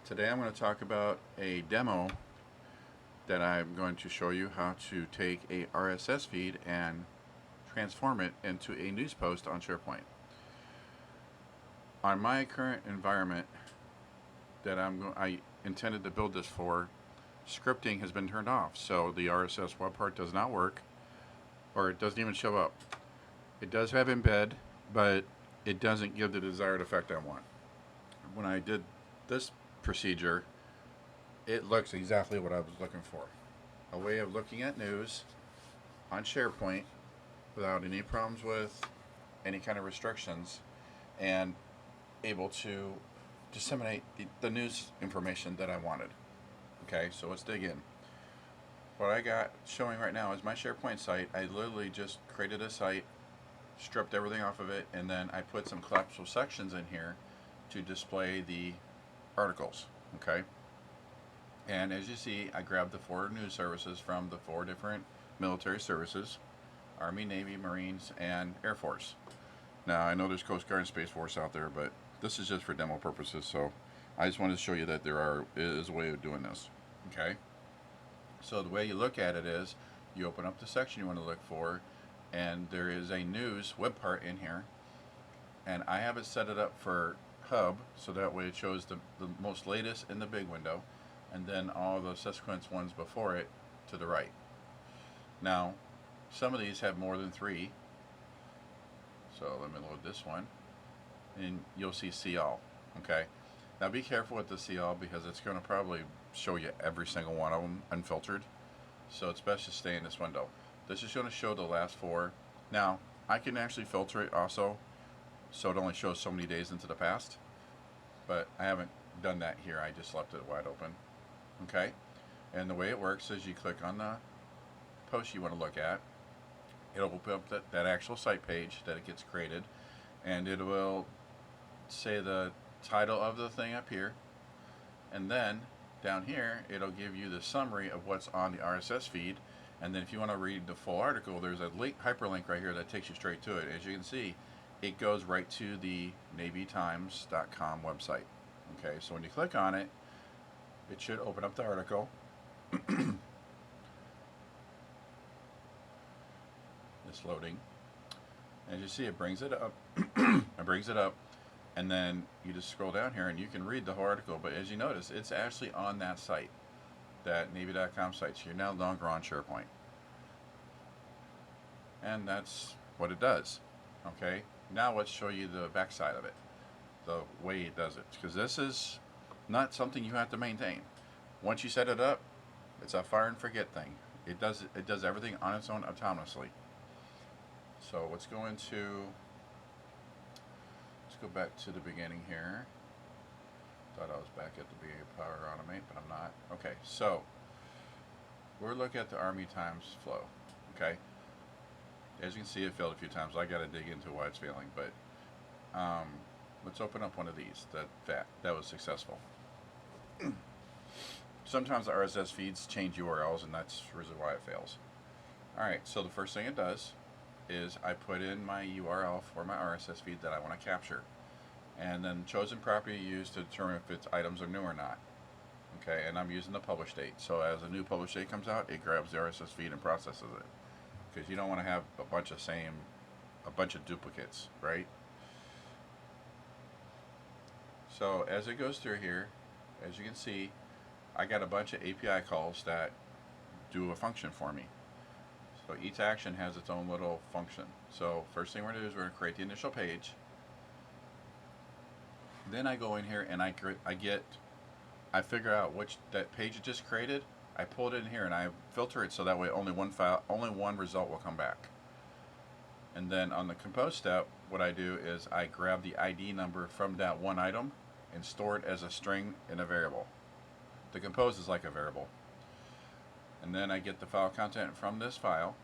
Today I'm going to talk about a demo that I'm going to show you how to take a RSS feed and transform it into a news post on SharePoint. On my current environment that I intended to build this for, scripting has been turned off, so the RSS web part does not work, or it doesn't even show up. It does have embed, but it doesn't give the desired effect I want. When I did this procedure, it looks exactly what I was looking for. A way of looking at news on SharePoint without any problems with any kind of restrictions, and able to disseminate the news information that I wanted. Okay, so let's dig in. What I got showing right now is my SharePoint site. I literally just created a site, stripped everything off of it, and then I put some collapsible sections in here to display the articles. Okay, and as you see, I grabbed the 4 news services from the 4 different military services: Army, Navy, Marines, and Air Force. Now, I know there's Coast Guard and Space Force out there, but this is just for demo purposes, so I just wanted to show you that there is a way of doing this. Okay? So the way you look at it is, you open up the section you want to look for, and there is a news web part in here, and I have it set it up for hub, so that way it shows the most latest in the big window, and then all the subsequent ones before it to the right. Now, some of these have more than 3, so let me load this one, and you'll see all. Okay, now be careful with the see all, because it's going to probably show you every single one of them unfiltered, so it's best to stay in this window. This is going to show the last 4. Now, I can actually filter it also, so it only shows so many days into the past, but I haven't done that here. I just left it wide open. Okay, and the way it works is you click on the post you want to look at. It'll open up that actual site page that it gets created, and it will say the title of the thing up here, and then down here it'll give you the summary of what's on the RSS feed, and then if you want to read the full article, there's a hyperlink right here that takes you straight to it. As you can see, it goes right to the NavyTimes.com website. Okay, so when you click on it, it should open up the article. It's loading. As you see, it brings it up. It brings it up, and then you just scroll down here and you can read the whole article. But as you notice, it's actually on that site, that Navy.com site. So you're no longer on SharePoint, and that's what it does. Okay. Now let's show you the backside of it, the way it does it, because this is not something you have to maintain. Once you set it up, it's a fire and forget thing. It does everything on its own autonomously. So let's go back to the beginning here. Thought I was back at the beginning of Power Automate, but I'm not. Okay, so we're looking at the Army Times flow. Okay, as you can see, it failed a few times. I got to dig into why it's failing, but let's open up one of these. That was successful. Sometimes the RSS feeds change URLs, and that's the reason why it fails. All right, so the first thing it does is I put in my URL for my RSS feed that I want to capture, and then chosen property used to determine if its items are new or not. Okay, and I'm using the publish date. So as a new publish date comes out, it grabs the RSS feed and processes it, because you don't want to have a bunch of duplicates, right? So as it goes through here, as you can see, I got a bunch of API calls that do a function for me. So each action has its own little function. So first thing we're going to do is we're going to create the initial page. Then I go in here and I figure out that page it just created. I pull it in here and I filter it so that way only one result will come back. And then on the compose step, what I do is I grab the ID number from that one item and store it as a string in a variable. The compose is like a variable. And then I get the file content from this file,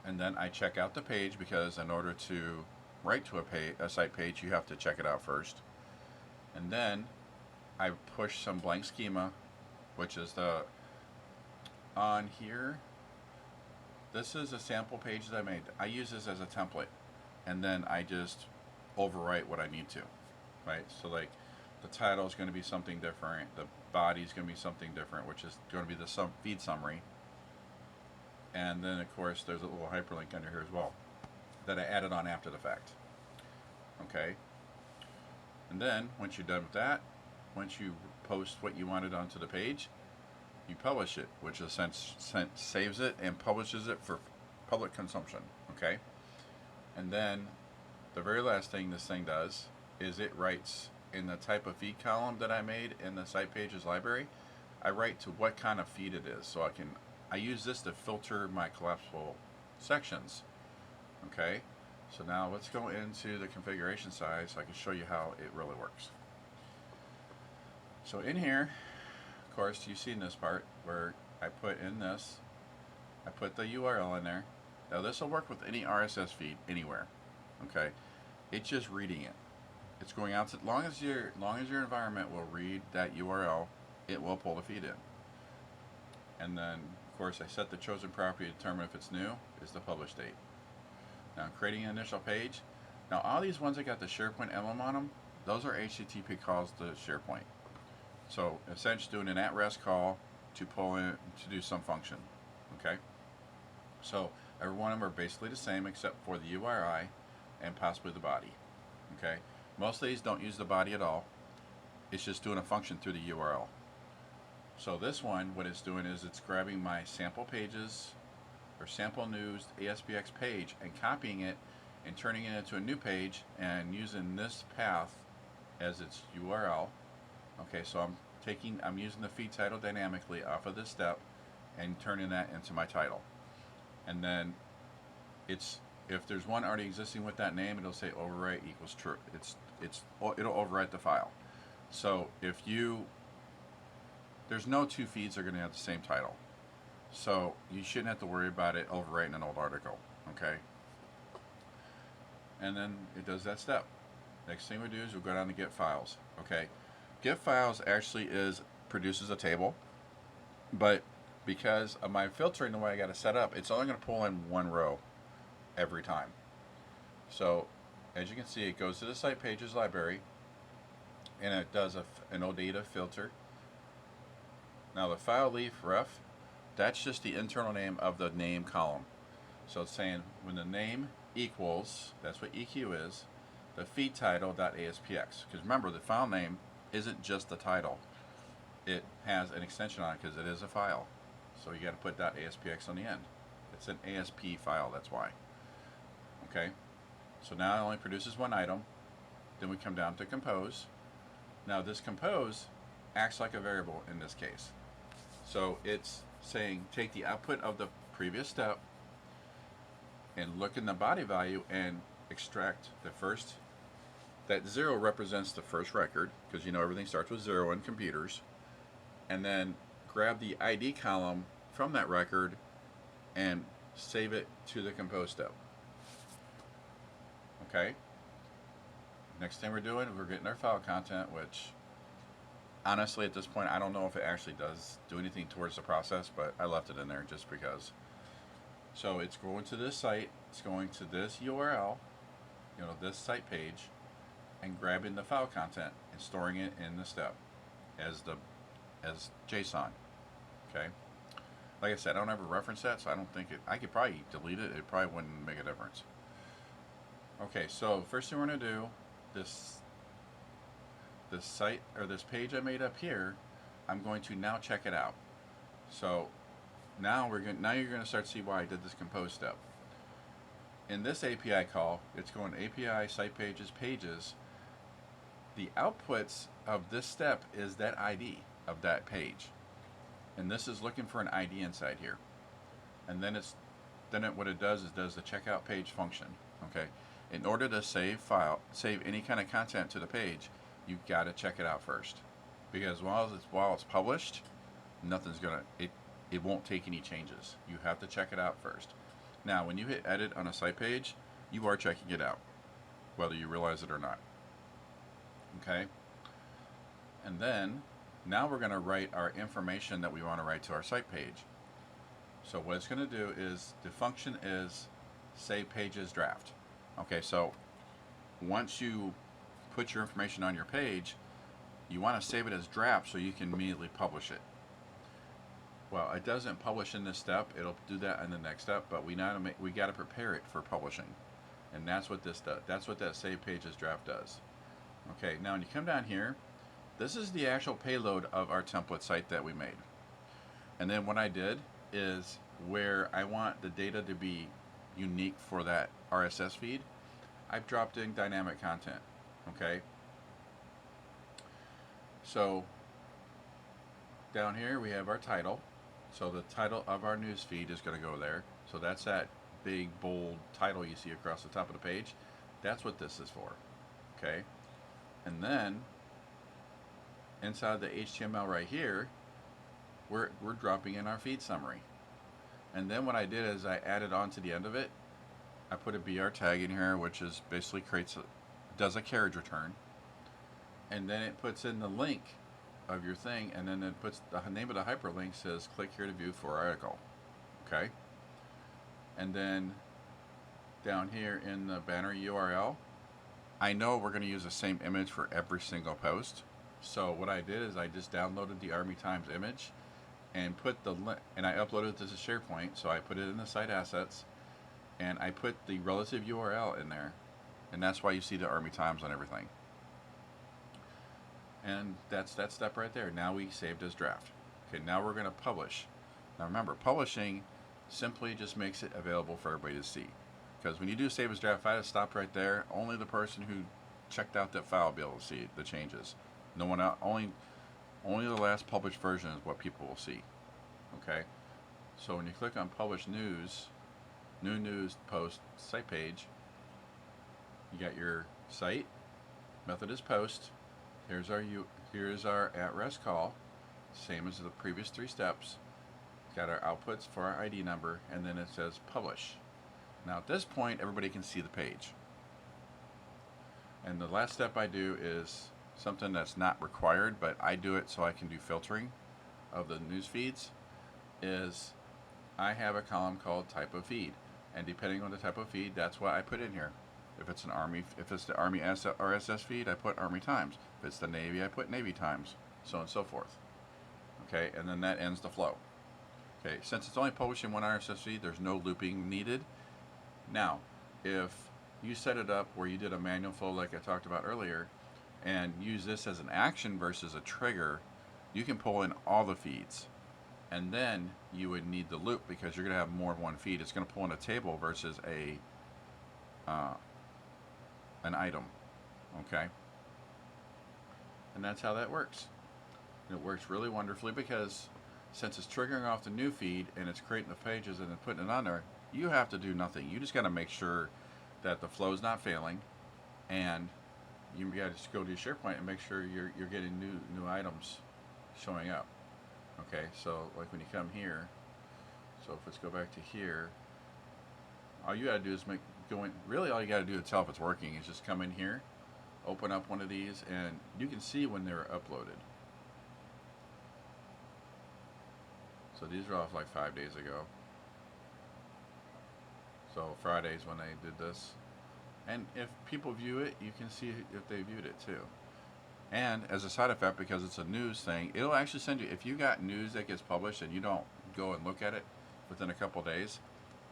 and then I check out the page, because in order to write to a site page, you have to check it out first. And then I push some blank schema, which is on here. This is a sample page that I made. I use this as a template, and then I just overwrite what I need to, right? So like the title is going to be something different. The body is going to be something different, which is going to be the feed summary. And then, of course, there's a little hyperlink under here as well that I added on after the fact. Okay. And then, once you're done with that, once you post what you wanted onto the page, you publish it, which in a sense saves it and publishes it for public consumption. Okay. And then, the very last thing this thing does is it writes in the type of feed column that I made in the site pages library. I write to what kind of feed it is, so I use this to filter my collapsible sections. Okay, so now let's go into the configuration side so I can show you how it really works. So in here, of course, you've seen this part where I put the URL in there. Now this will work with any RSS feed anywhere. Okay, it's just reading it. It's going out to, long as your environment will read that URL, it will pull the feed in. And then, of course, I set the chosen property to determine if it's new, is the publish date. Now, creating an initial page. Now, all these ones that got the SharePoint emblem on them, those are HTTP calls to SharePoint. So, essentially doing an at-rest call to pull in, to do some function. Okay? So, every one of them are basically the same except for the URI and possibly the body. Okay? Most of these don't use the body at all. It's just doing a function through the URL. So this one, what it's doing is it's grabbing my sample pages or sample news ASPX page and copying it and turning it into a new page and using this path as its URL. Okay, so I'm using the feed title dynamically off of this step and turning that into my title. And then if there's one already existing with that name, it'll say overwrite equals true. It'll overwrite the file. So there's no two feeds that are going to have the same title. So you shouldn't have to worry about it overwriting an old article. Okay. And then it does that step. Next thing we do is we'll go down to get files. Okay. Get files actually produces a table, but because of my filtering the way I got it set up, it's only going to pull in one row every time. So as you can see, it goes to the site pages library and it does an OData filter. Now the file leaf ref, that's just the internal name of the name column. So it's saying when the name equals, that's what EQ is, the feed title.aspx. Because remember, the file name isn't just the title. It has an extension on it because it is a file. So you got to put .aspx on the end. It's an ASP file, that's why. Okay, so now it only produces one item. Then we come down to compose. Now this compose acts like a variable in this case. So it's saying take the output of the previous step and look in the body value and extract the first. That 0 represents the first record because you know everything starts with 0 in computers. And then grab the ID column from that record and save it to the compose step. Okay. Next thing we're doing, we're getting our file content, which honestly at this point I don't know if it actually does do anything towards the process, but I left it in there just because. So it's going to this site, it's going to this URL, this site page, and grabbing the file content and storing it in the step as JSON. Okay. Like I said, I don't ever reference that, so I don't think I could probably delete it. It probably wouldn't make a difference. Okay, so first thing we're going to do, this site or this page I made up here, I'm going to now check it out. So now you're going to start to see why I did this compose step. In this API call, it's going API site pages. The outputs of this step is that ID of that page, and this is looking for an ID inside here. And then what it does is does the checkout page function. Okay. In order to save any kind of content to the page, you've got to check it out first, because while it's published, it won't take any changes. You have to check it out first. Now, when you hit edit on a site page, you are checking it out, whether you realize it or not. Okay. And then now we're going to write our information that we want to write to our site page. So what it's going to do is the function is save pages draft. Okay, so once you put your information on your page, You want to save it as draft so you can immediately publish it. Well, it doesn't publish in this step. It'll do that in the next step, but we got to prepare it for publishing, and that's what this does. That's what that save page as draft does. Okay, now when you come down here, this is the actual payload of our template site that we made. And then what I did is where I want the data to be unique for that RSS feed, I've dropped in dynamic content. Okay, so down here we have our title. So the title of our news feed is going to go there. So that's that big bold title you see across the top of the page. That's what this is for. Okay, and then inside the HTML right here, we're dropping in our feed summary. And then what I did is I added on to the end of it, I put a BR tag in here, which is basically does a carriage return, and then it puts in the link of your thing, and then it puts the name of the hyperlink, says click here to view full article. Okay, and then down here in the banner URL, I know we're going to use the same image for every single post. So what I did is I just downloaded the Army Times image and put the link, and I uploaded it to SharePoint. So I put it in the site assets, and I put the relative URL in there, and that's why you see the Army Times on everything. And that's that step right there. Now we saved as draft. Okay, now we're going to publish. Now remember, publishing simply just makes it available for everybody to see. Because when you do save as draft, if I had stopped right there, only the person who checked out that file will be able to see the changes. No one else, only the last published version is what people will see. Okay, so when you click on Publish News, New News Post Site Page, you got your site, method is post. Here's our at-rest call, same as the previous 3 steps. Got our outputs for our ID number, and then it says publish. Now at this point, everybody can see the page. And the last step I do is something that's not required, but I do it so I can do filtering of the news feeds, is I have a column called type of feed. And depending on the type of feed, that's what I put in here. If it's the Army RSS feed, I put Army Times. If it's the Navy, I put Navy Times, so on and so forth. Okay, and then that ends the flow. Okay, since it's only publishing one RSS feed, there's no looping needed. Now, if you set it up where you did a manual flow like I talked about earlier, and use this as an action versus a trigger, you can pull in all the feeds. And then you would need the loop because you're going to have more than one feed. It's going to pull in a table versus an item. Okay, and that's how that works. And it works really wonderfully because since it's triggering off the new feed and it's creating the pages and then putting it on there, you have to do nothing. You just got to make sure that the flow is not failing, and you got to just go to your SharePoint and make sure you're getting new items showing up. Okay, so like when you come here, so if let's go back to here, all you got to do is really all you got to do to tell if it's working is just come in here, open up one of these, and you can see when they're uploaded. So these are off like 5 days ago. So Friday's when they did this. And if people view it, you can see if they viewed it too. And as a side effect, because it's a news thing, it'll actually send you, if you got news that gets published and you don't go and look at it within a couple days,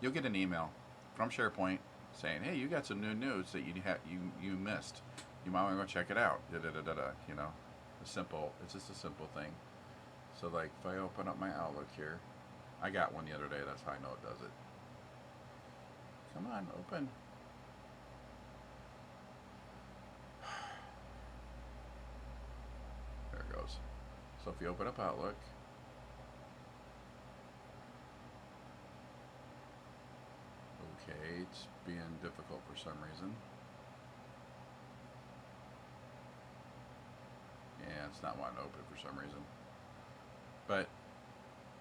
you'll get an email from SharePoint saying, hey, you got some new news that you missed. You might want to go check it out. You know, it's just a simple thing. So like if I open up my Outlook here, I got one the other day, that's how I know it does it. Come on, open. There it goes. So if you open up Outlook, okay, it's being difficult for some reason. Yeah, it's not wanting to open for some reason. But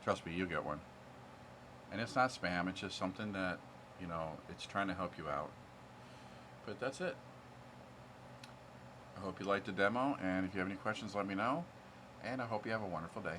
trust me, you get one. And it's not spam, it's just something that, you know, it's trying to help you out. But that's it. I hope you liked the demo, and if you have any questions, let me know. And I hope you have a wonderful day.